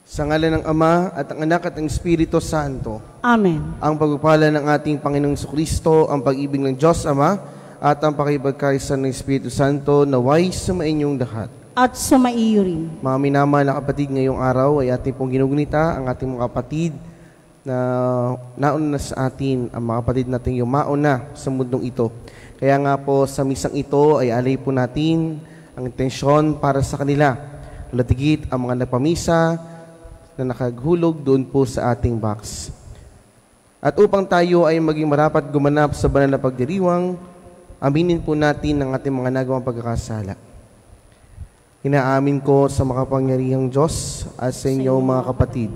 Sa ngalan ng Ama at ang Anak at ang Espiritu Santo. Amen. Ang pagpapala ng ating Panginoong Jesucristo, ang pag-ibig ng Diyos Ama, at ang pakipagkaisa ng Espiritu Santo naway sumainyong lahat. At sumaiyo rin. Mga minamahal na kapatid, ngayong araw ay ating pong ginugunita ang ating mga kapatid na nauna na sa atin, ang mga kapatid natin yung mauna sa mundong ito. Kaya nga po sa misang ito ay alay po natin ang intensyon para sa kanila. Latigit ang mga nagpamisa na nakaghulog doon po sa ating box. At upang tayo ay maging marapat gumanap sa banal na pagdiriwang, aminin po natin ang ating mga nagawang pagkakasala. Inaamin ko sa makapangyarihang Diyos at sa inyo mga kapatid.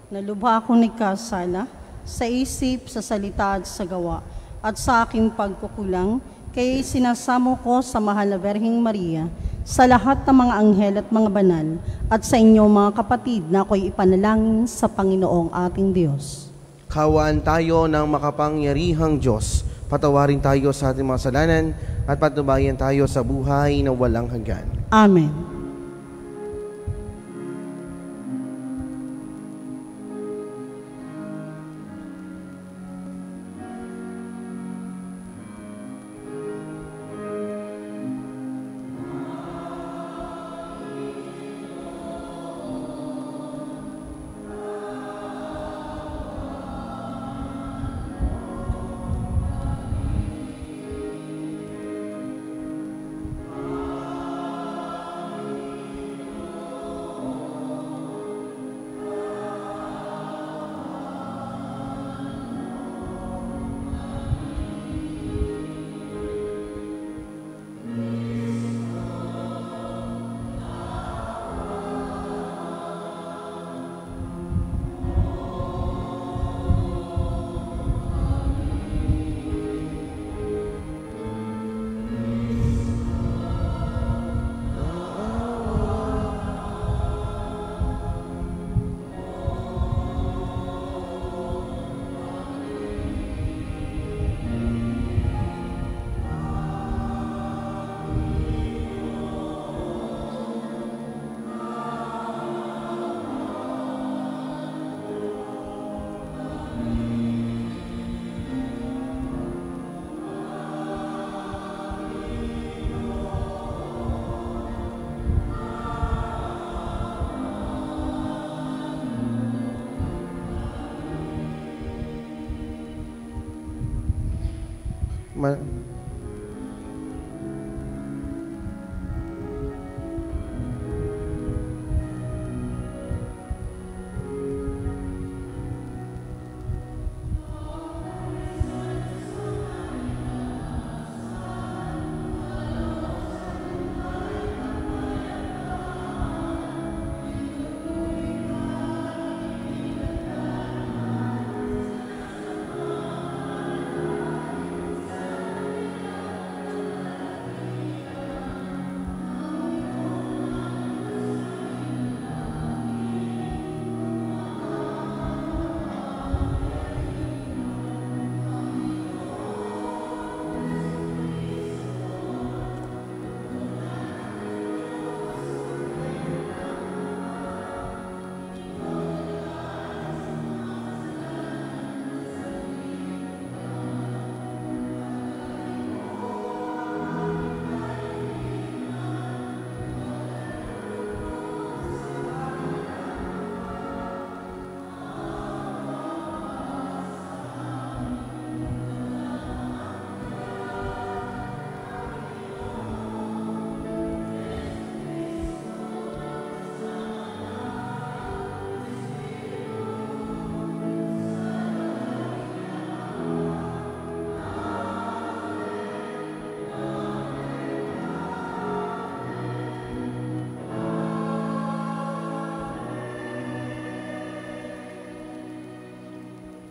Nalubha akong nagkasala sa isip, sa salita at sa gawa, at sa aking pagkukulang, kaya sinasamo ko sa mahal na Berheng Maria, sa lahat ng mga anghel at mga banal, at sa inyo mga kapatid na ako'y ipanalangin sa Panginoong ating Diyos. Kawaan tayo ng makapangyarihang Diyos. Patawarin tayo sa ating mga kasalanan at patnubayan tayo sa buhay na walang hanggan. Amen.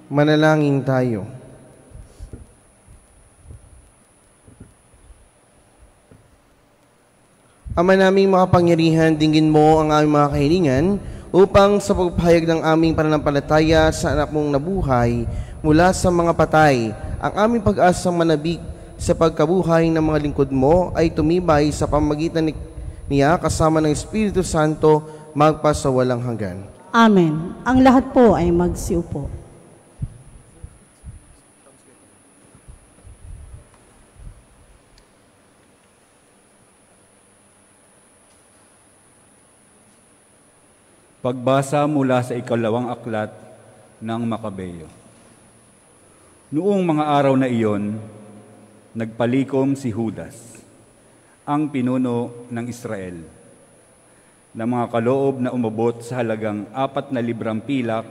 Manalangin tayo. Ama naming makapangyarihan, dinggin mo ang aming mga kahilingan upang sa pagpahayag ng aming pananampalataya sa anak mong nabuhay mula sa mga patay, ang aming pag-asang manabik sa pagkabuhay ng mga lingkod mo ay tumibay sa pamagitan niya kasama ng Espiritu Santo magpasawalang hanggan. Amen. Ang lahat po ay magsiupo. Pagbasa mula sa ikalawang aklat ng Makabeyo. Noong mga araw na iyon, nagpalikom si Judas, ang pinuno ng Israel, na mga kaloob na umabot sa halagang 4 na librang pilak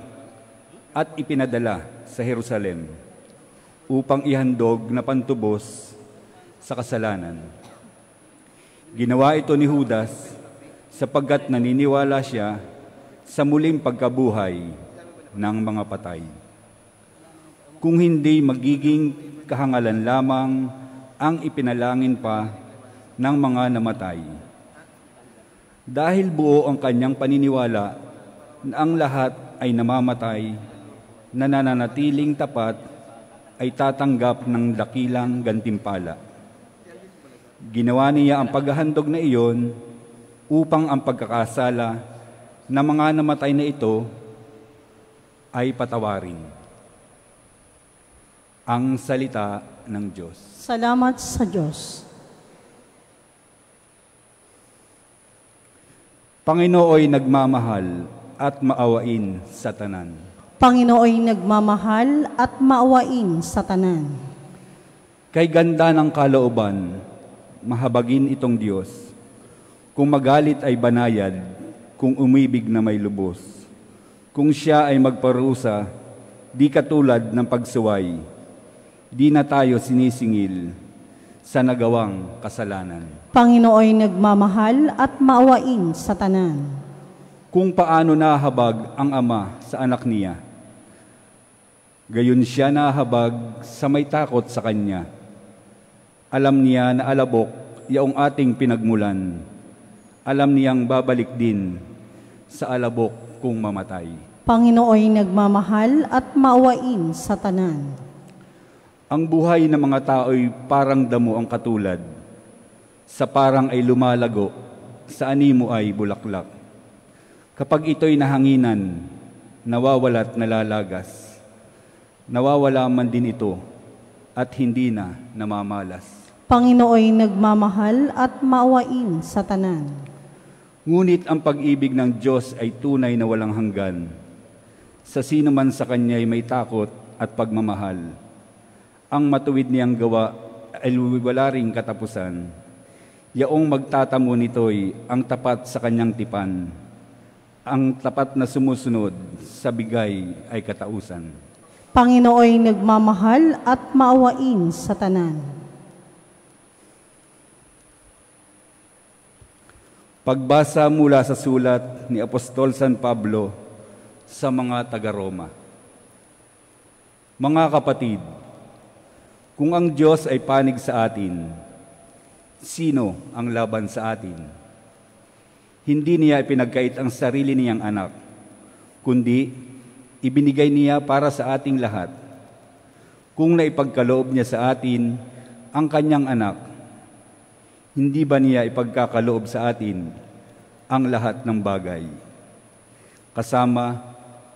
at ipinadala sa Jerusalem upang ihandog na pantubos sa kasalanan. Ginawa ito ni Judas sapagkat naniniwala siya sa muling pagkabuhay ng mga patay. Kung hindi, magiging kahangalan lamang ang ipinalangin pa ng mga namatay. Dahil buo ang kanyang paniniwala na ang lahat ay namamatay, na nananatiling tapat ay tatanggap ng dakilang gantimpala. Ginawa niya ang paghahandog na iyon upang ang pagkakasala na mga namatay na ito ay patawarin. Ang salita ng Diyos. Salamat sa Diyos. Panginooy nagmamahal at maawain sa tanan. Panginooy nagmamahal at maawain sa tanan. Kay ganda ng kalooban, mahabagin itong Diyos. Kung magalit ay banayad, kung umibig na may lubos. Kung siya ay magparusa, di katulad ng pagsuway, di na tayo sinisingil sa nagawang kasalanan. Panginooy nagmamahal at maawain sa tanan. Kung paano nahabag ang ama sa anak niya, gayon siya nahabag sa may takot sa kanya. Alam niya na alabok yaong ating pinagmulan. Alam niyang babalik din sa alabok kung mamatay. Panginooy nagmamahal at maawain sa tanan. Ang buhay ng mga tao'y parang damo ang katulad. Sa parang ay lumalago, sa animo ay bulaklak. Kapag ito'y nahanginan, nawawala't nalalagas. Nawawala man din ito at hindi na namamalas. Panginooy nagmamahal at maawain sa tanan. Ngunit ang pag-ibig ng Diyos ay tunay na walang hanggan. Sa sino man sa Kanya ay may takot at pagmamahal. Ang matuwid niyang gawa ay wala ring katapusan. Yaong magtatamo nito'y ang tapat sa Kanyang tipan. Ang tapat na sumusunod sa bigay ay katausan. Panginooy nagmamahal at maawain sa tanan. Pagbasa mula sa sulat ni Apostol San Pablo sa mga taga-Roma. Mga kapatid, kung ang Diyos ay panig sa atin, sino ang laban sa atin? Hindi niya ipinagkait ang sarili niyang anak, kundi ibinigay niya para sa ating lahat. Kung naipagkaloob niya sa atin ang kanyang anak, hindi ba niya ipagkakaloob sa atin ang lahat ng bagay, kasama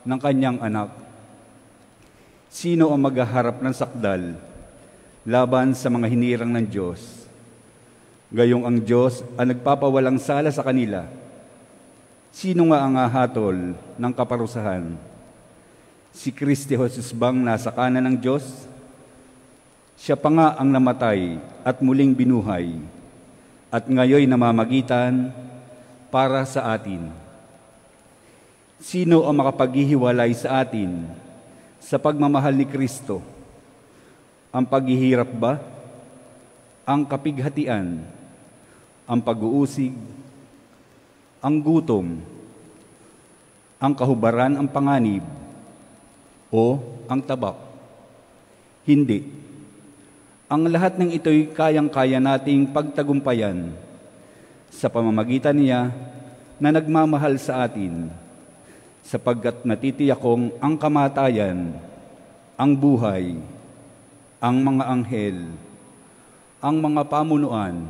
ng kanyang anak? Sino ang maghaharap ng sakdal laban sa mga hinirang ng Diyos? Gayong ang Diyos ang nagpapawalang sala sa kanila. Sino nga ang hahatol ng kaparusahan? Si Kristo Jesus bang nasa kanan ng Diyos? Siya pa nga ang namatay at muling binuhay, at ngayoy namamagitan para sa atin. Sino ang makapaghihiwalay sa atin sa pagmamahal ni Kristo? Ang paghihirap ba? Ang kapighatian? Ang pag-uusig? Ang gutom? Ang kahubaran, ang panganib? O ang tabak? Hindi. Ang lahat ng ito'y kayang-kaya nating pagtagumpayan sa pamamagitan niya na nagmamahal sa atin, sapagkat natitiyak kong ang kamatayan, ang buhay, ang mga anghel, ang mga pamunuan,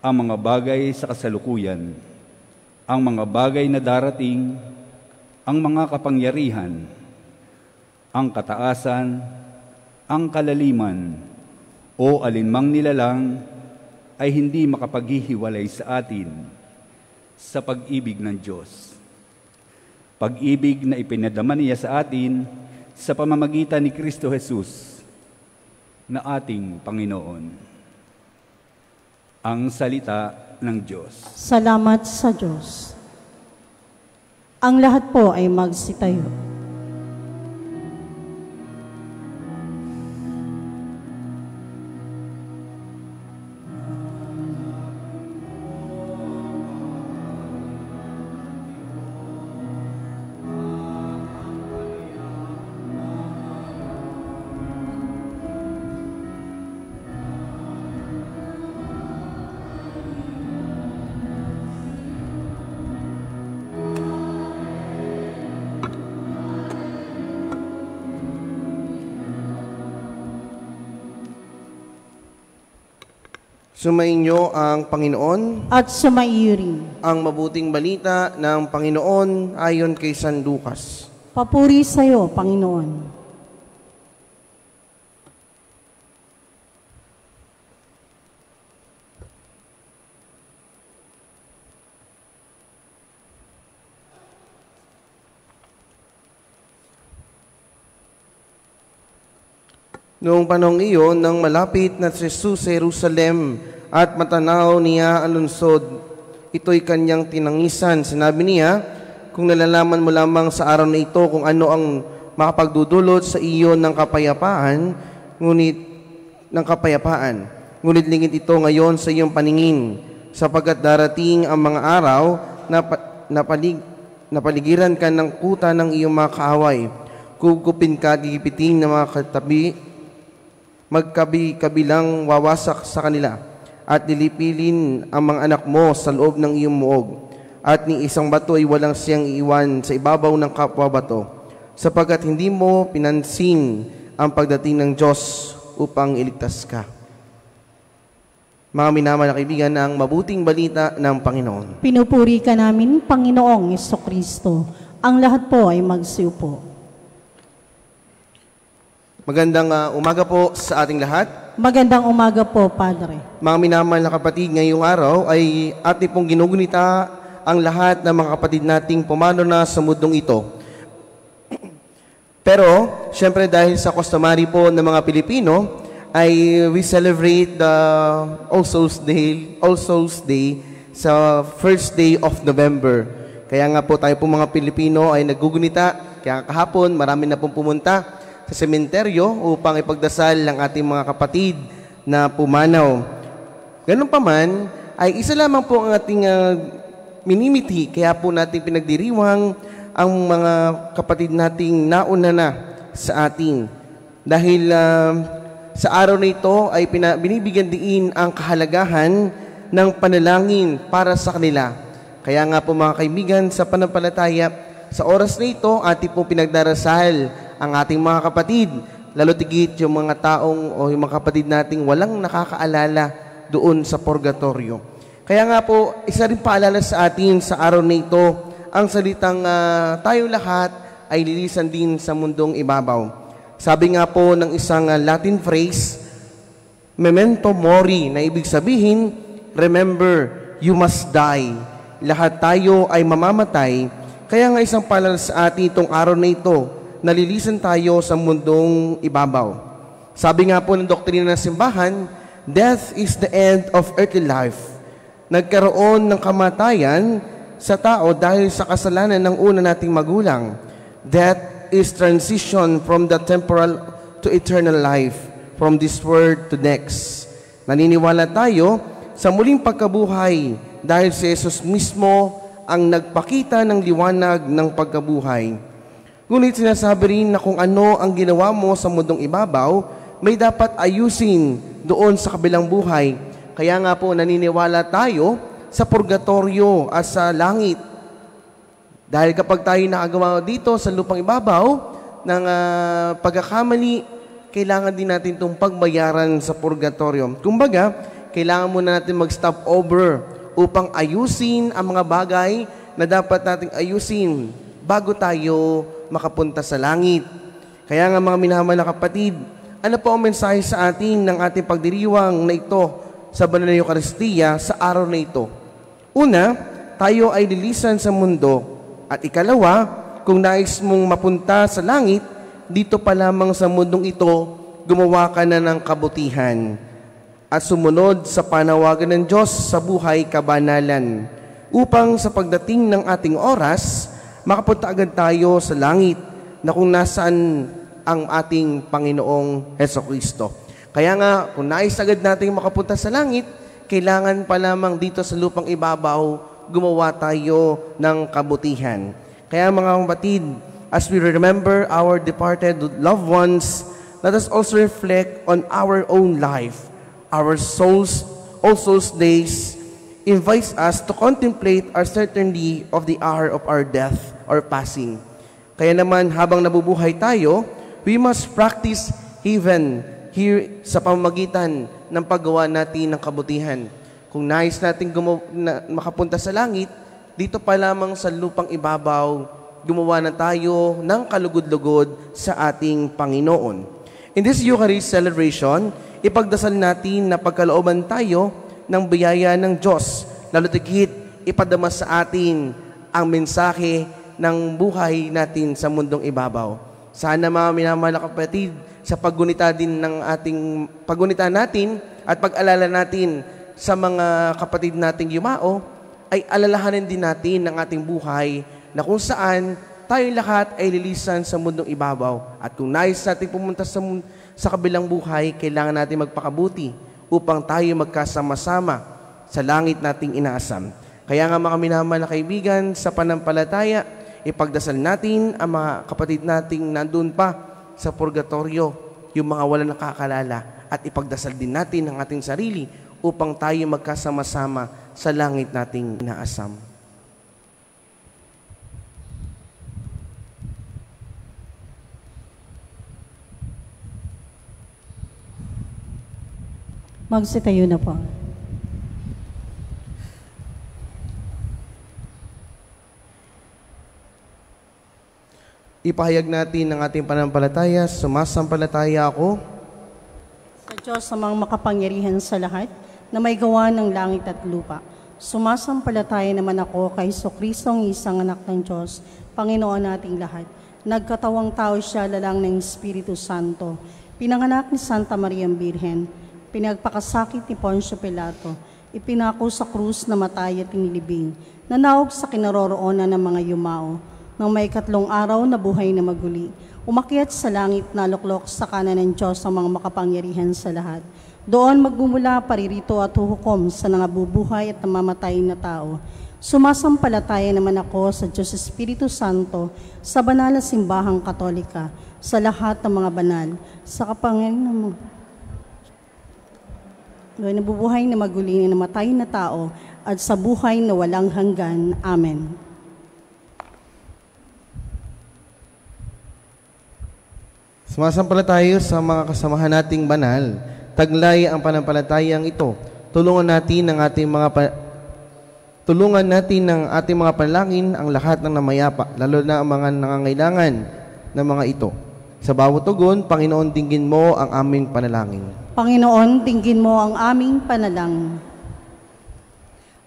ang mga bagay sa kasalukuyan, ang mga bagay na darating, ang mga kapangyarihan, ang kataasan, ang kalaliman, o alinmang nilalang ay hindi makapaghihiwalay sa atin sa pag-ibig ng Diyos. Pag-ibig na ipinadama niya sa atin sa pamamagitan ni Kristo Jesus na ating Panginoon. Ang salita ng Diyos. Salamat sa Diyos. Ang lahat po ay magsitayo. Sumainyo ang Panginoon, At sumaiyo rin. ang mabuting balita ng Panginoon ayon kay San Lucas. Papuri sa iyo, Panginoon. Noong panahong iyon, nang malapit na si Jesus sa Jerusalem at matanaw niya ang lungsod, ito'y kanyang tinangisan. Sinabi niya, kung nalalaman mo lamang sa araw na ito kung ano ang makapagdudulot sa iyo ng kapayapaan, ngunit lingid ito ngayon sa iyong paningin, sapagkat darating ang mga araw na napaligiran ka ng kuta ng iyong mga kaaway. Kugupin ka, gigipitin ng mga katabi, magkabi-kabilang wawasak sa kanila, at nilipilin ang mga anak mo sa loob ng iyong muog, at ni isang bato ay walang siyang iiwan sa ibabaw ng kapwa bato, sapagkat hindi mo pinansin ang pagdating ng Diyos upang iligtas ka. Mga minamahal na kaibigan, ang mabuting balita ng Panginoon. Pinupuri ka namin, Panginoong Jesucristo. Ang lahat po ay magsiupo. Magandang umaga po sa ating lahat. Magandang umaga po, Padre. Mga minamahal na kapatid, ngayong araw ay ating pong ginugunita ang lahat ng mga kapatid nating pumano na sa mundong ito. Pero, syempre dahil sa customary po ng mga Pilipino, ay we celebrate the All Souls Day sa first day of November. Kaya nga po tayo po mga Pilipino ay naggugunita. Kaya kahapon, marami na pong pumunta sa sementeryo upang ipagdasal ang ating mga kapatid na pumanaw. Ganun pa man, ay isa lamang po ang ating minimiti, kaya po natin pinagdiriwang ang mga kapatid nating nauna na sa atin. Dahil sa araw na ito ay binibigyan diin ang kahalagahan ng panalangin para sa kanila. Kaya nga po mga kaibigan, sa panampalataya, sa oras na ito, ating pong pinagdarasal ang ating mga kapatid, lalo tigit yung mga taong o yung mga kapatid nating walang nakakaalala doon sa purgatorio. Kaya nga po, isa rin paalala sa atin sa araw na ito, ang salitang tayo lahat ay lilisan din sa mundong ibabaw. Sabi nga po ng isang Latin phrase, memento mori, na ibig sabihin, remember, you must die. Lahat tayo ay mamamatay. Kaya nga isang paalala sa atin itong araw na ito, nalilisan tayo sa mundong ibabaw. Sabi nga po ng doktrina ng simbahan, death is the end of earthly life. Nagkaroon ng kamatayan sa tao dahil sa kasalanan ng una nating magulang. Death is transition from the temporal to eternal life, from this world to next. Naniniwala tayo sa muling pagkabuhay dahil si Jesus mismo ang nagpakita ng liwanag ng pagkabuhay. Ngunit sinasabi rin na kung ano ang ginawa mo sa mundong ibabaw, may dapat ayusin doon sa kabilang buhay. Kaya nga po naniniwala tayo sa purgatorio at sa langit. Dahil kapag tayo nakagawa dito sa lupang ibabaw ng pagkakamali, kailangan din natin itong pagbayaran sa purgatorio. Kumbaga, kailangan muna natin mag-stop over upang ayusin ang mga bagay na dapat nating ayusin bago tayo makapunta sa langit. Kaya nga mga minamahal na kapatid, ano po ang mensahe sa atin ng ating pagdiriwang na ito sa banal na Eucharistia sa araw na ito? Una, tayo ay lilisan sa mundo. At ikalawa, kung nais mong mapunta sa langit, dito pa lamang sa mundong ito, gumawa ka na ng kabutihan at sumunod sa panawagan ng Diyos sa buhay kabanalan upang sa pagdating ng ating oras, makapunta agad tayo sa langit na kung nasaan ang ating Panginoong Hesukristo. Kaya nga, kung nais agad natin makapunta sa langit, kailangan pa lamang dito sa lupang ibabaw, gumawa tayo ng kabutihan. Kaya mga kapatid, as we remember our departed loved ones, let us also reflect on our own life. Our souls, all souls days, invites us to contemplate our certainty of the hour of our death or passing. Kaya naman, habang nabubuhay tayo, we must practice heaven here sa pamamagitan ng paggawa natin ng kabutihan. Kung nais natin makapunta sa langit, dito pa lamang sa lupang ibabaw, gumawa na tayo ng kalugod-lugod sa ating Panginoon. In this Eucharist celebration, ipagdasal natin na pagkalooban tayo ng biyaya ng Diyos, lalo tigit ipadama sa atin ang mensahe ng buhay natin sa mundong ibabaw. Sana mga minamahal na kapatid, sa paggunita din ng ating paggunita natin at pag-alala natin sa mga kapatid nating yumao, ay alalahanin din natin ng ating buhay na kung saan tayo lahat ay lilisan sa mundong ibabaw. At kung nais natin pumunta sa kabilang buhay, kailangan natin magpakabuti upang tayo magkasama-sama sa langit nating inaasam. Kaya nga mga minamahal na kaibigan, sa panampalataya, ipagdasal natin ang mga kapatid nating nandun pa sa purgatorio, yung mga walang nakakalala, at ipagdasal din natin ang ating sarili upang tayo magkasama-sama sa langit nating inaasam. Magsitayo na po. Ipahayag natin ang ating pananampalataya. Sumasampalataya ako Sa Diyos sa mga makapangyarihan sa lahat, na may gawa ng langit at lupa. Sumasampalataya naman ako kay Jesucristong isang anak ng Diyos, Panginoon nating lahat. Nagkatawang tao siya, lalang ng Espiritu Santo. Pinanganak ni Santa Maria Birhen. Pinagpakasakit ni Poncio Pilato. Ipinako sa krus na matay at inilibing. Nanawag sa kinaroroonan ng mga yumao. Nang may 3 araw na buhay na maguli, umakyat sa langit na luklok sa kanan ng Diyos ang mga makapangyarihan sa lahat. Doon magmumula paririto at huhukom sa nangabubuhay at namamatay na tao. Sumasampalataya naman ako sa Diyos Espiritu Santo, sa banal na simbahang Katolika, sa lahat ng mga banal, sa kapangyarihan ng nabubuhay na maguli na namatay na tao, at sa buhay na walang hanggan. Amen. Sumasampalataya sa mga kasamahan nating banal. Taglay ang panampalatayang ito. Tulungan natin ng ating mga panalangin ang lahat ng namayapa, lalo na ang mga nangangailangan ng mga ito. Sa bawat tugon, Panginoon, dinggin mo ang aming panalangin. Panginoon, dinggin mo ang aming panalangin.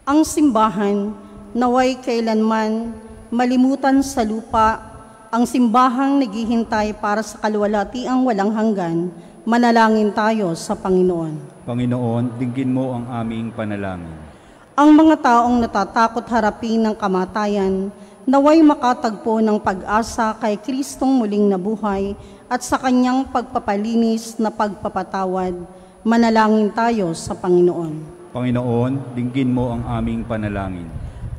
Ang simbahan, naway kailanman malimutan sa lupa, ang simbahang naghihintay para sa kaluwalhatiang walang hanggan. Manalangin tayo sa Panginoon. Panginoon, dinggin mo ang aming panalangin. Ang mga taong natatakot harapin ng kamatayan, naway makatagpo ng pag-asa kay Kristong muling nabuhay at sa kanyang pagpapalinis na pagpapatawad. Manalangin tayo sa Panginoon. Panginoon, dinggin mo ang aming panalangin.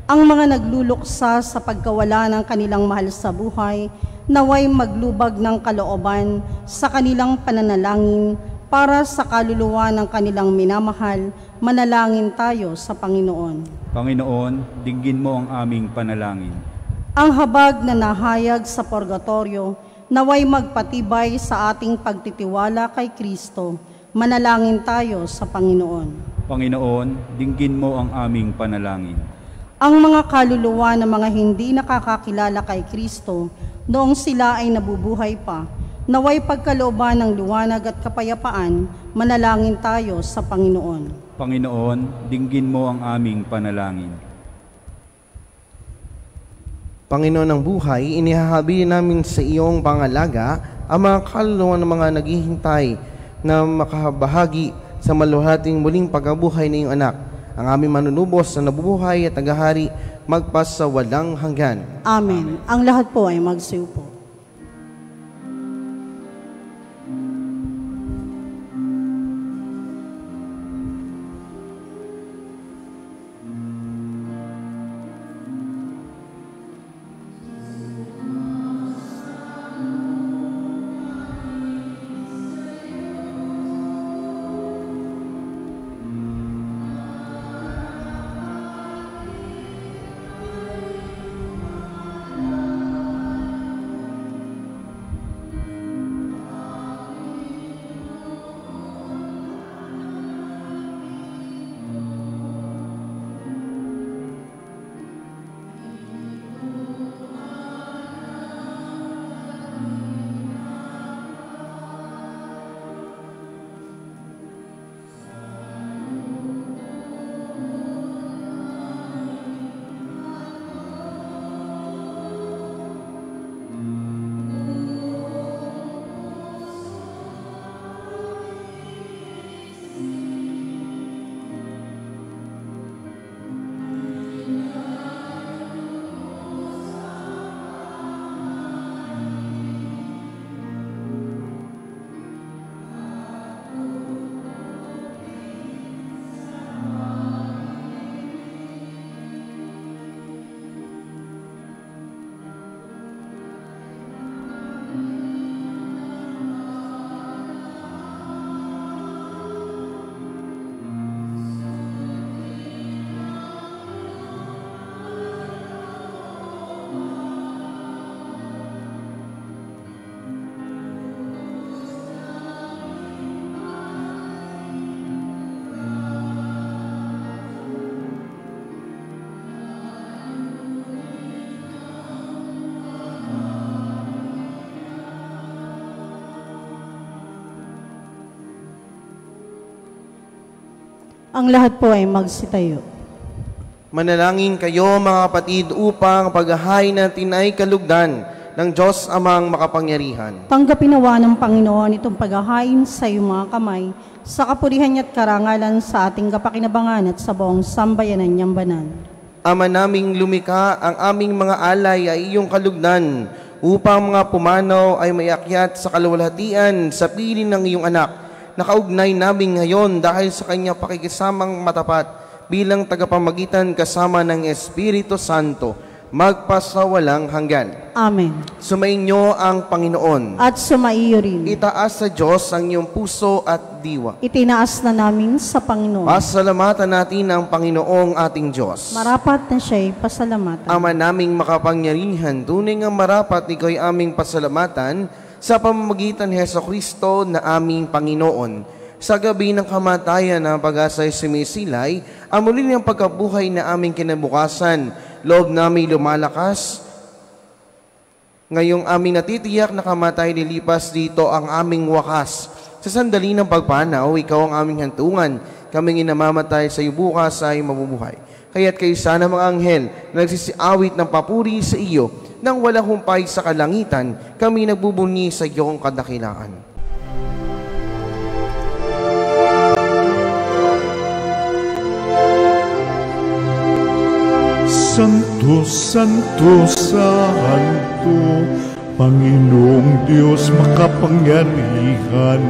Ang mga nagluluksa sa pagkawala ng kanilang mahal sa buhay, naway maglubag ng kalooban sa kanilang pananalangin para sa kaluluwa ng kanilang minamahal. Manalangin tayo sa Panginoon. Panginoon, dinggin mo ang aming panalangin. Ang habag na nahayag sa purgatorio, naway magpatibay sa ating pagtitiwala kay Kristo. Manalangin tayo sa Panginoon. Panginoon, dinggin mo ang aming panalangin. ang mga kaluluwa ng mga hindi nakakakilala kay Kristo noong sila ay nabubuhay pa. Naway pagkalooban ng liwanag at kapayapaan, manalangin tayo sa Panginoon. Panginoon, dinggin mo ang aming panalangin. Panginoon ng buhay, inihahabi namin sa iyong pangalaga ang mga kaluluwa ng mga naghihintay na makabahagi sa maluhating muling pagkabuhay ng iyong anak. Ang aming manunubos na nabubuhay at tagahari magpas sa walang hanggan. Amen. Ang lahat po ay magsiupo. Ang lahat po ay magsitayo. Manalangin kayo mga kapatid upang paghahain natin ay kalugdan ng Diyos amang makapangyarihan. Tanggapin nawa ng Panginoon itong paghahain sa iyong mga kamay, sa kapurihan niya at karangalan sa ating kapakinabangan at sa buong sambayanan niyang banal. Ama naming lumikha, ang aming mga alay ay iyong kalugdan, upang mga pumanaw ay mayakyat sa kaluwalhatian sa piling ng iyong anak. Nakaugnay namin ngayon dahil sa kanya pakikisamang matapat bilang tagapamagitan kasama ng Espiritu Santo, magpasawalang hanggan. Amen. Sumainyo ang Panginoon. At sumaiyo rin. Itaas sa Diyos ang iyong puso at diwa. Itinaas na namin sa Panginoon. Pasalamatan natin ang Panginoong ating Diyos. Marapat na siya'y pasalamatan. Ama naming makapangyarihan, tunay nga marapat ikaw'y aming pasalamatan sa pamamagitan ni Hesukristo na aming Panginoon. Sa gabi ng kamatayan ng pag-asa'y sumisilay, ang muli niyang pagkabuhay na aming kinabukasan, loob namin lumalakas. Ngayong aming natitiyak na kamatay nilipas dito ang aming wakas. Sa sandali ng pagpanaw, ikaw ang aming hantungan. Kaming inamamatay sa iyo bukas ay mabubuhay. Kaya't kayo sana mga anghel na nagsisiawit ng papuri sa iyo, nang walang humpay sa kalangitan, kami nagbubunyi sa iyong kadakilaan. Santo, Santo, Santo, Panginoong Diyos makapangyarihan,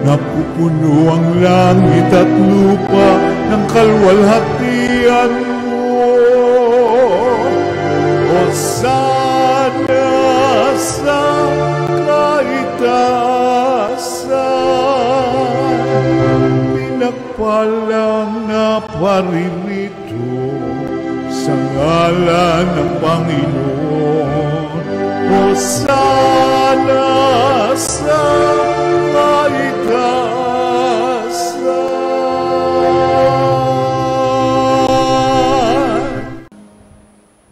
napupuno ang langit at lupa ng kalwalhatian mo. Hosana sa kaitaasan, pinagpalang na paririto sa ngalan ng Panginoon. Hosana sa kaitaasan.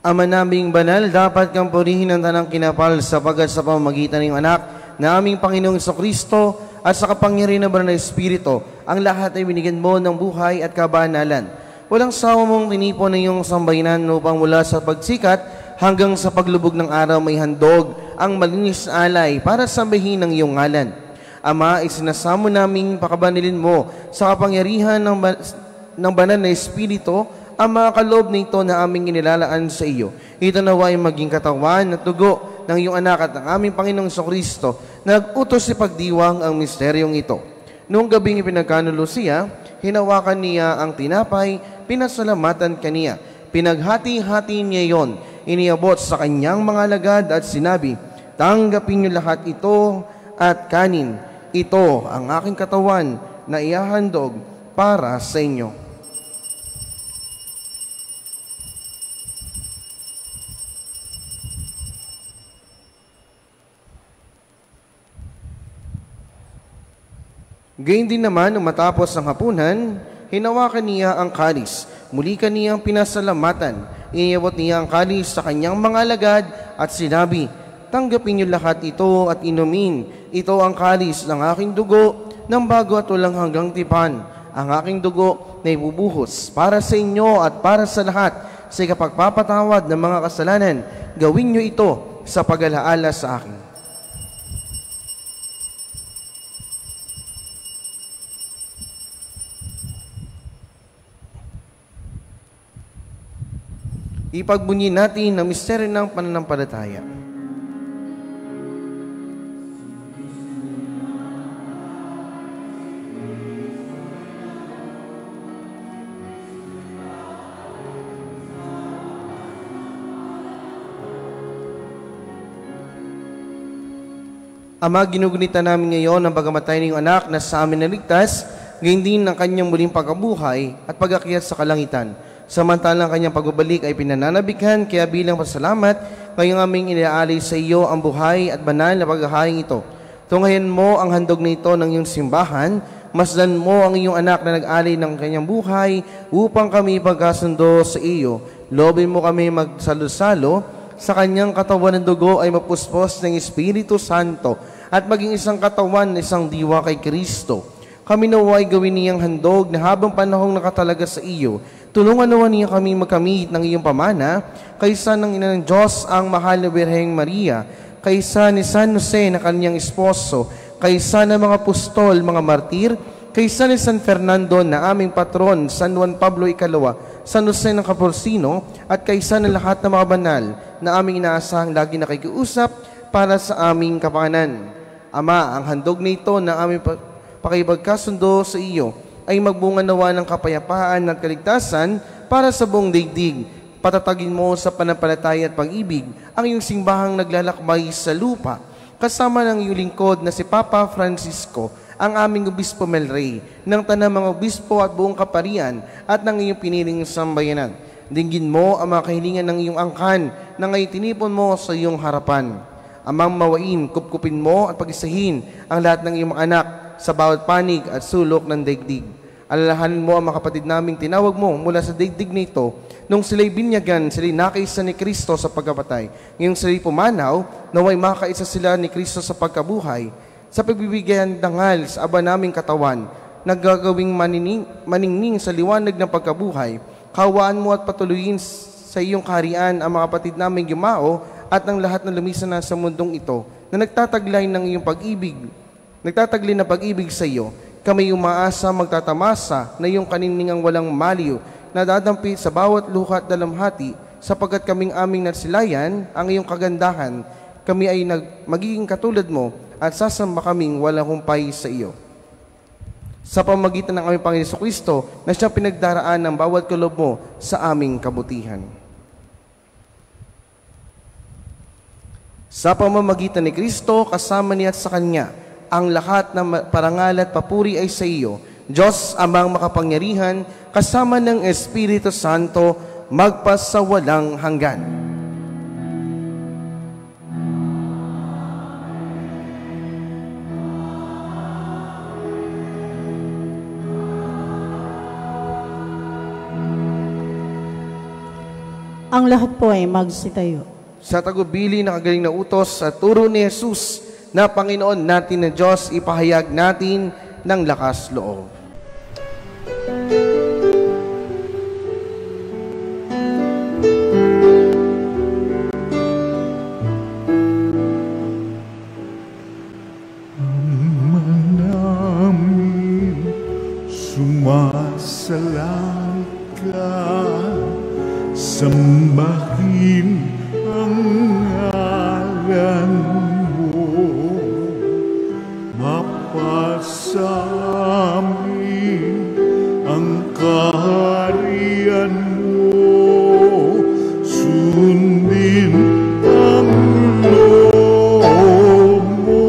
Ama naming banal, dapat kang purihin ng tanang kinapal sapagat sa pamamagitan ng anak na aming Panginoong Kristo at sa kapangyarihan ng banal na Espiritu, ang lahat ay binigyan mo ng buhay at kabanalan. Walang sawa mong tinipon ng iyong sambayanan upang mula sa pagsikat hanggang sa paglubog ng araw may handog ang malinis na alay para sambahin ng iyong ngalan. Ama, isinasamo naming pakabanilin mo sa kapangyarihan ng banal na Espiritu ang mga kaloob nito na aming inilalaan sa iyo. Ito nawa ay maging katawan at dugo ng iyong anak at ng aming Panginoong Kristo, nag-utos si pagdiwang ang misteryong ito. Noong gabing ipinagkanulo siya, hinawakan niya ang tinapay, pinasalamatan kaniya. Pinaghati-hati niya yon, iniabot sa kanyang mga alagad at sinabi, tanggapin niyo lahat ito at kanin. Ito ang aking katawan na ihahandog para sa inyo. Gayun din naman, nung matapos ang hapunan, hinawakan niya ang kalis. Muli kaniyang pinasalamatan. Iniabot niya ang kalis sa kanyang mga alagad at sinabi, tanggapin niyo lahat ito at inumin. Ito ang kalis ng aking dugo ng bago at walang hanggang tipan. Ang aking dugo na ibubuhos para sa inyo at para sa lahat sa kapagpapatawad ng mga kasalanan. Gawin niyo ito sa pag-alaala sa akin. Ipagbunyi natin ang misteryo ng pananampalataya. Ama, ginugunita namin ngayon ang pagkamatay ng iyong anak na sa amin naligtas, gayon din ang kanyang muling pagkabuhay at pag-akyat sa kalangitan. Samantalang kanyang pagbabalik ay pinananabikhan, kaya bilang pasalamat, ngayong aming iniaalay sa iyo ang buhay at banal na paghahaing ito. Tunghayan mo ang handog na ito ng iyong simbahan, masdan mo ang iyong anak na nag-alay ng kanyang buhay upang kami pagkasundo sa iyo. Loobin mo kami magsalo-salo sa kanyang katawan ng dugo ay mapuspos ng Espiritu Santo at maging isang katawan, isang diwa kay Kristo. Kami naway gawin niyang handog na habang panahong nakatalaga sa iyo, tulungan naman niya kami magkamit ng iyong pamana, kaysa ng ina ng Diyos ang mahal na Birheng Maria, kaysa ni San Jose na kanyang esposo, kaysa ng mga apostol, mga martir, kaysa ni San Fernando na aming patron, San Juan Pablo Ikalawa, San Jose ng Caporsino, at kaysa ng lahat ng mga banal na aming inaasahang lagi nakikiusap para sa aming kapakanan. Ama, ang handog na ito na aming pakipagkasundo sa iyo, ay magbunga nawa ng kapayapaan at kaligtasan para sa buong daigdig. Patatagin mo sa panampalataya at pag-ibig ang iyong simbahang naglalakbay sa lupa, kasama ng iyong lingkod na si Papa Francisco, ang aming Obispo Melrey, ng tanang mga obispo at buong kaparian at ng iyong piniling sambayanan. Dinggin mo ang mga kahilingan ng iyong angkan na ngayon tinipon mo sa iyong harapan. Amang mawain, kupkupin mo at pag-isahin ang lahat ng iyong mga anak sa bawat panig at sulok ng daigdig. Alalahanin mo ang mga kapatid naming tinawag mo mula sa daigdig nito nung sila'y binyagan, sila'y nakaisa ni Kristo sa pagkapatay. Ngayong sila'y pumanaw, naway makaisa sila ni Kristo sa pagkabuhay. Sa pagbibigyan dangal sa aba naming katawan, naggagawing maningning sa liwanag ng pagkabuhay, kawaan mo at patuloyin sa iyong kaharian ang mga kapatid naming yumao at ang lahat na lumisan na sa mundong ito na nagtataglay ng iyong pag-ibig. Nagtataglay na pag-ibig sa iyo, kami umaasa magtatamasa na iyong kaniningang walang maliw na dadampit sa bawat luha at dalamhati sapagkat kaming aming nasilayan ang iyong kagandahan. Kami ay magiging katulad mo at sasamba kaming walang humpay sa iyo. Sa pamagitan ng aming Panginoon Kristo na siyang pinagdaraan ng bawat kulob mo sa aming kabutihan. Sa pamamagitan ni Kristo, kasama niya at sa Kanya, ang lahat ng parangal at papuri ay sa iyo, Diyos amang makapangyarihan, kasama ng Espiritu Santo, magpasawalang hanggan. Ang lahat po ay magsitayo. Sa tagubili na kagaling na utos at turo ni Jesus na Panginoon natin na Diyos, ipahayag natin ng lakas loob. Sumasalang ka, sambahin ang ngalan mo, mapasamin ang kaharian mo, sundin ang loob mo,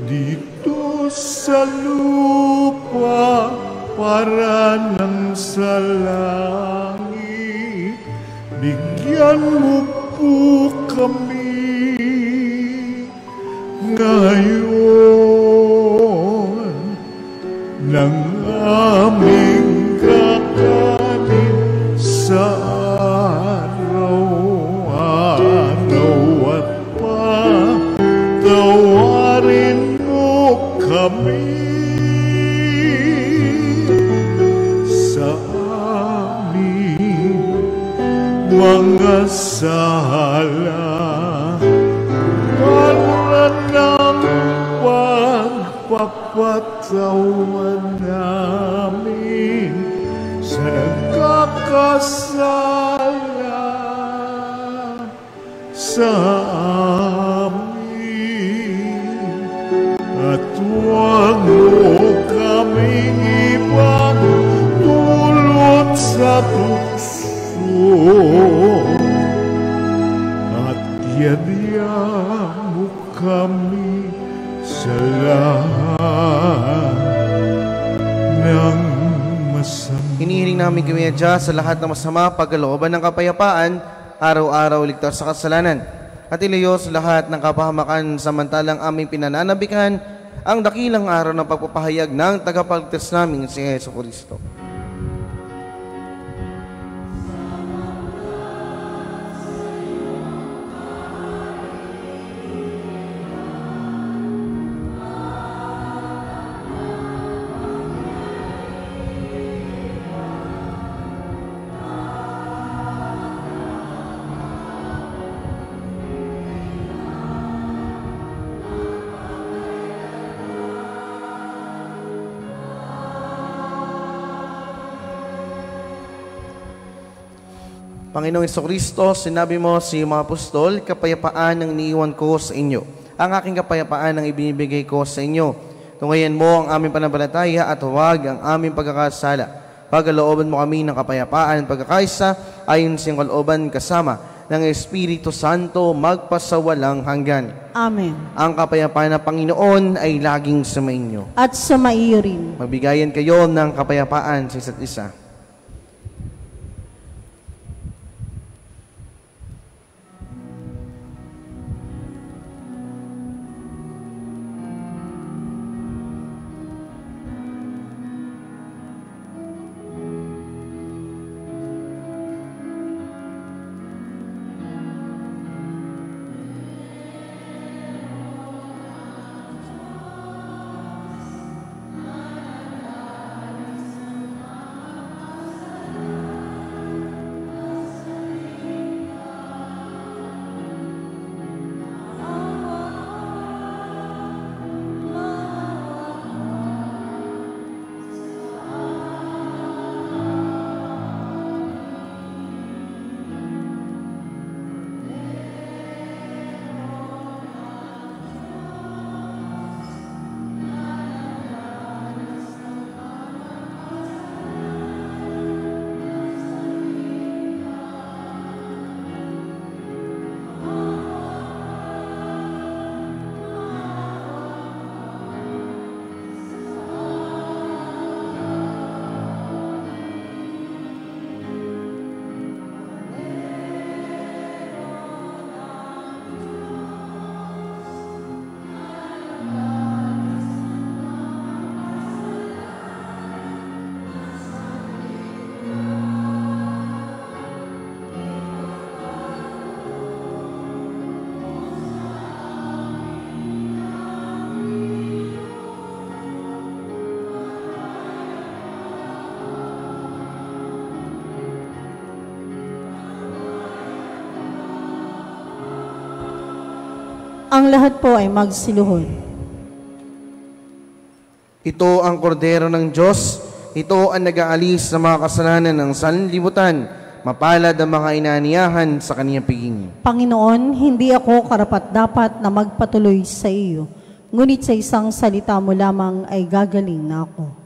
dito sa lupa para ng sa langit. Bigyan mo po kami ngayon ng aming kakanin sa araw-araw at patawarin mo kami sa aming mga sala para ng pagpapatawan namin sa nagkakasala sa amin, at huwag mo kaming ipagdulot sa tukso, at yadya mo kami sa lahat ng masama. Hinihiling namin kumiyadya sa lahat ng masama, pagkalooban ng kapayapaan, araw-araw ligtas sa kasalanan, at ilayo sa lahat ng kapahamakan samantalang aming pinananabikan ang dakilang araw ng pagpapahayag ng tagapagligtas namin si Hesus Kristo. Panginoong Jesucristo, sinabi mo sa iyong mga apostol, kapayapaan ang iniiwan ko sa inyo. Ang aking kapayapaan ang ibinibigay ko sa inyo. Tungayan mo ang aming pananampalataya at huwag ang aming pagkakasala. Pagkalooban mo kami ng kapayapaan at pagkakaisa ayon sa iyong kalooban kasama ng Espiritu Santo magpasawalang hanggan. Amen. Ang kapayapaan ng Panginoon ay laging sumainyo. At sumaiyo rin. Magbigayan kayo ng kapayapaan sa isa't isa. Ang lahat po ay magsiluhod. Ito ang kordero ng Diyos. Ito ang nag-aalis sa mga kasalanan ng sanlibutan. Mapalad ang mga inaniyahan sa kaniyang piging. Panginoon, hindi ako karapat-dapat na magpatuloy sa iyo. Ngunit sa isang salita mo lamang ay gagaling na ako.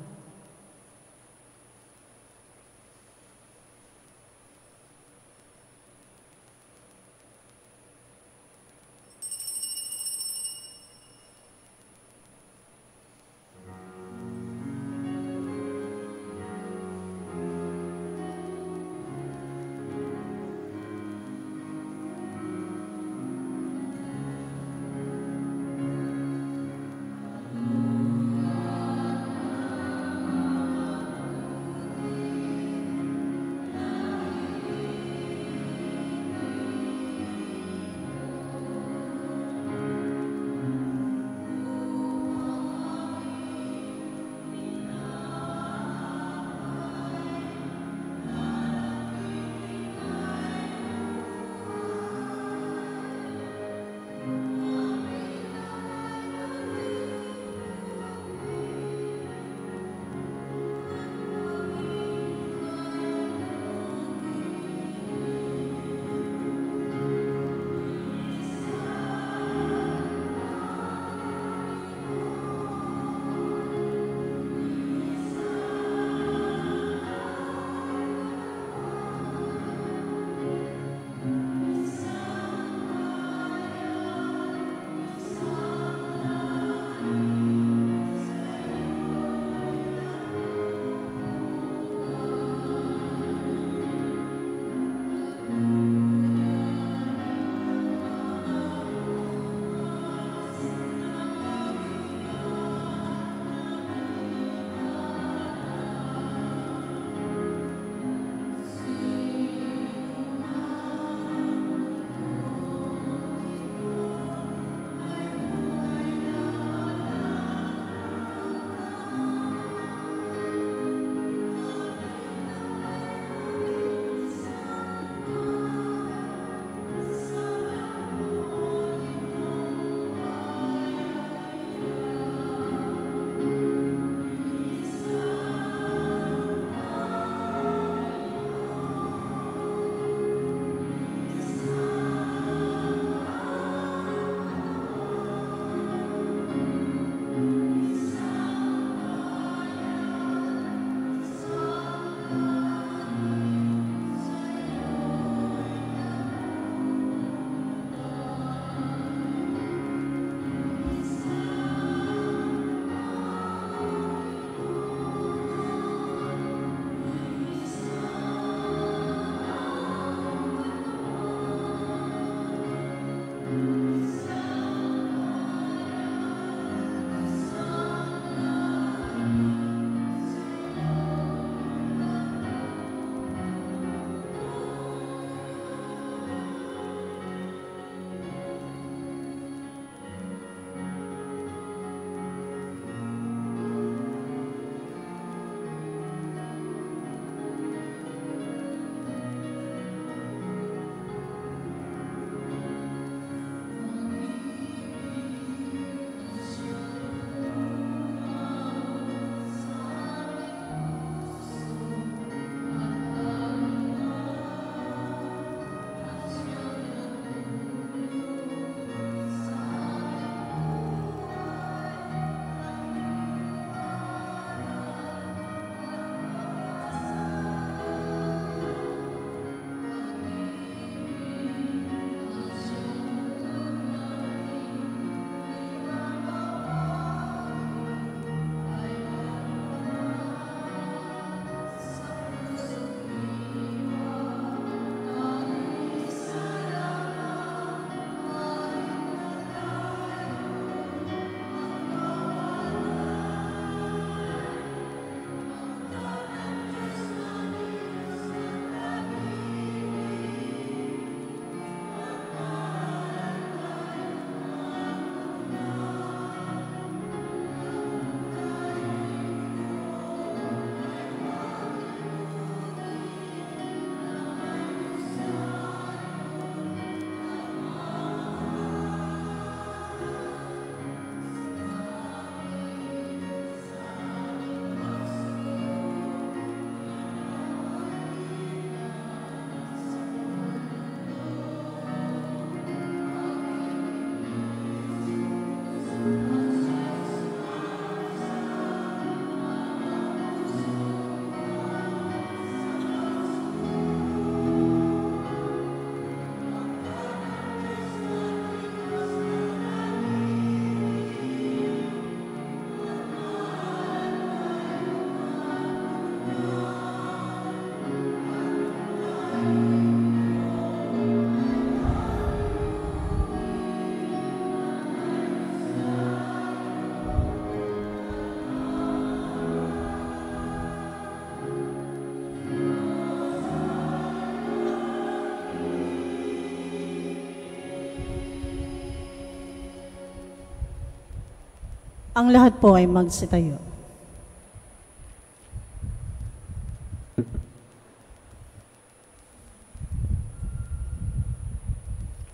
Ang lahat po ay magsitayo.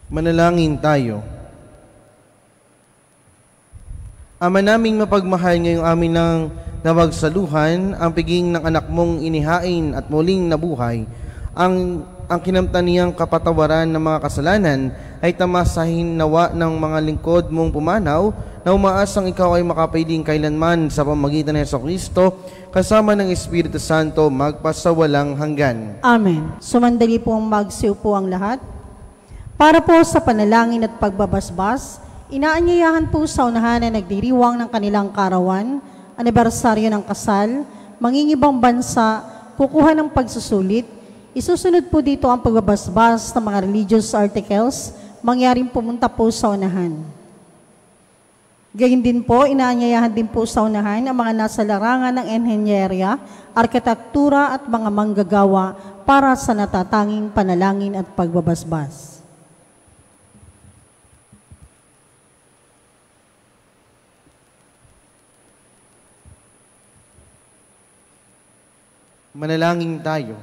Manalangin tayo. Ama naming mapagmahal, ngayong amin ng nawagsaluhan, ang piging ng anak mong inihain at muling nabuhay, ang kinamtaniyang kapatawaran ng mga kasalanan ay tamasahin nawa ng mga lingkod mong pumanaw, na umaasang ikaw ay makapaiding kailanman sa pamagitan ng Jesucristo, kasama ng Espiritu Santo, magpasawalang hanggan. Amen. Sumandali pong magsiupo ang lahat. Para po sa panalangin at pagbabasbas, inaanyayahan po sa unahan na nagdiriwang ng kanilang karawan, anibersaryo ng kasal, mangingibang bansa, kukuha ng pagsusulit. Isusunod po dito ang pagbabasbas ng mga religious articles, mangyaring pumunta po sa unahan. Gayun din po, inaanyayahan din po sa unahan ang mga nasa larangan ng enhenyerya, arkitektura at mga manggagawa para sa natatanging panalangin at pagbabasbas. Manalangin tayo.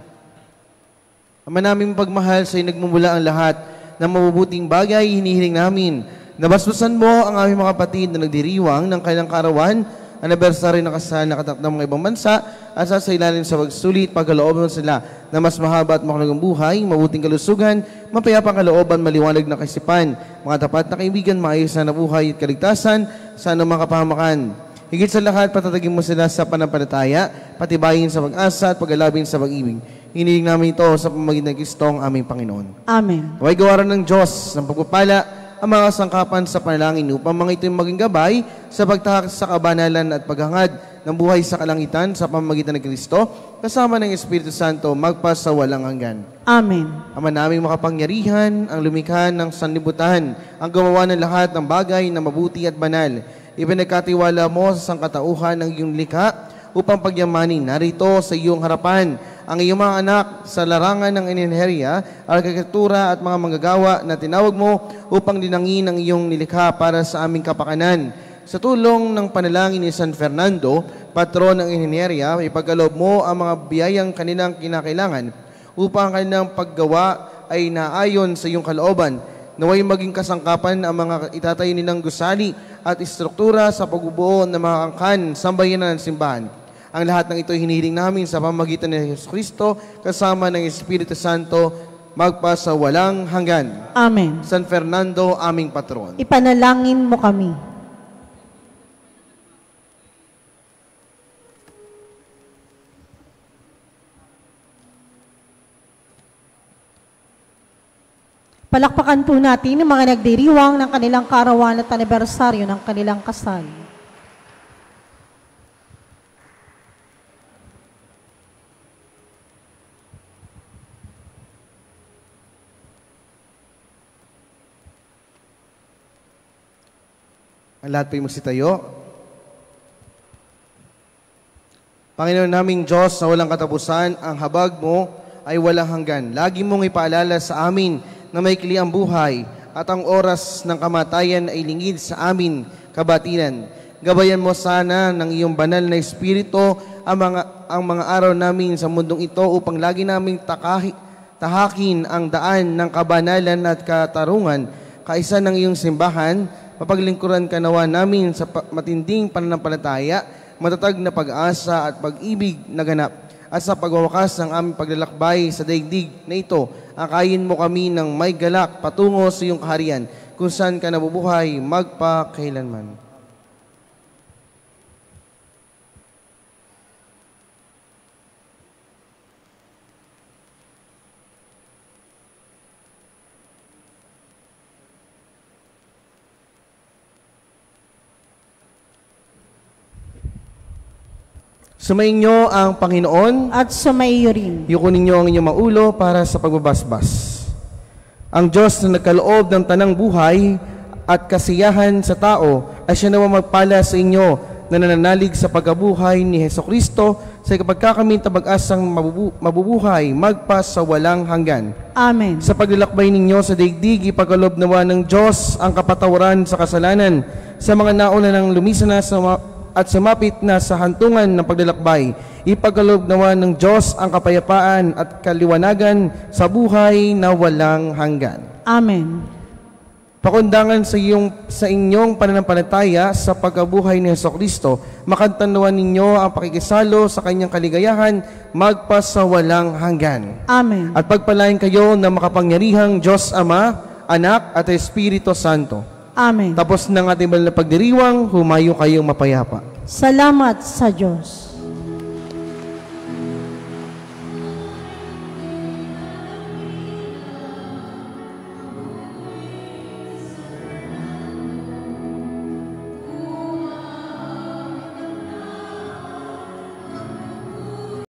Ama naming pagmahal, sa'yo nagmumula ang lahat ng mabubuting bagay, hinihiling namin. Nabasbasan mo ang aming mga kapatid na nagdiriwang ng kailang karawan, anibersaryo ng kasal na katak ng mga ibang bansa, at sa ilalim sa pagsulit, pagkalooban sila na mas mahaba at makalagang buhay, mabuting kalusugan, mapayapang kalooban, maliwanag na kaisipan, mga tapat na kaibigan, maayos na buhay at kaligtasan, sa anumang kapahamakan. Higit sa lahat, patatagin mo sila sa panampalataya, patibayin sa pag-asa at pag-alabin sa pag-ibig. Hinihiling namin ito sa pamamagitan ng Kristo ang aming Panginoon. Amen. Naway gawaran ng Diyos ng pagpapala ang mga sangkapan sa panalangin upang mga ito'y maging gabay sa pagtahak sa kabanalan at paghangad ng buhay sa kalangitan sa pamamagitan ng Kristo, kasama ng Espiritu Santo, magpasawalang hanggan. Amen. Ama naming makapangyarihan, ang lumikha ng sanlibutan, ang gumawa ng lahat ng bagay na mabuti at banal, ipinagkatiwala mo sa sangkatauhan ng iyong likha upang pagyamanin narito sa iyong harapan ang iyong mga anak sa larangan ng enhenherya, arkitektura at mga manggagawa na tinawag mo upang dinangin ang iyong nilikha para sa aming kapakanan. Sa tulong ng panalangin ni San Fernando, patron ng enhenherya, ipagkaloob mo ang mga biyayang kanilang kinakailangan upang ang kanilang paggawa ay naayon sa iyong kalooban. Naway maging kasangkapan ang mga itatayo nilang gusali at istruktura sa pagbubuo ng mga angkan, sambayanan ng simbahan. Ang lahat ng ito hinihiling namin sa pamamagitan ng Jesucristo, kasama ng Espiritu Santo, magpasawalang hanggan. Amen. San Fernando, aming patron. Ipanalangin mo kami. Palakpakan po natin ang mga nagdiriwang ng kanilang karawan at anibersaryo ng kanilang kasal. Ang lahat po'y magsitayo. Panginoon naming Diyos na walang katapusan, ang habag mo ay walang hanggan. Lagi mong ipaalala sa amin na may ang buhay at ang oras ng kamatayan ay lingid sa amin kabatiran. Gabayan mo sana ng iyong banal na Espiritu ang mga araw namin sa mundong ito upang lagi naming tahakin ang daan ng kabanalan at katarungan kaisa ng iyong simbahan. Mapaglingkuran ka nawa namin sa matinding pananampalataya, matatag na pag-asa at pag-ibig na ganap. At sa pagwawakas ng aming paglalakbay sa daigdig na ito, akayin mo kami ng may galak patungo sa iyong kaharian, kung saan ka nabubuhay magpakailanman. Sumainyo ang Panginoon At sumaiyo rin. Yukunin niyo ang inyong maulo para sa pagbabasbas. Ang Diyos na nagkaloob ng tanang buhay at kasiyahan sa tao ay siya naman magpala sa inyo na nananalig sa pagkabuhay ni Jesucristo sa kapagkakamit na pag-asang mabubuhay magpasawalang hanggan. Amen. Sa paglalakbay ninyo sa daigdig, ipagkaloob nawa ng Diyos ang kapatawaran sa kasalanan sa mga nauna ng lumisana at sumapit na sa hantungan ng paglalakbay. Ipagkaloob nawa ng Diyos ang kapayapaan at kaliwanagan sa buhay na walang hanggan. Amen. Pakundangan sa inyong pananampalataya sa pagkabuhay ni Hesukristo, makantanuan ninyo ang pakikisalo sa kanyang kaligayahan magpasawalang hanggan. Amen. At pagpalain kayo ng makapangyarihang Diyos Ama, Anak at Espiritu Santo. Amen. Tapos ng ating banal na pagdiriwang, humayo kayong mapayapa. Salamat sa Diyos.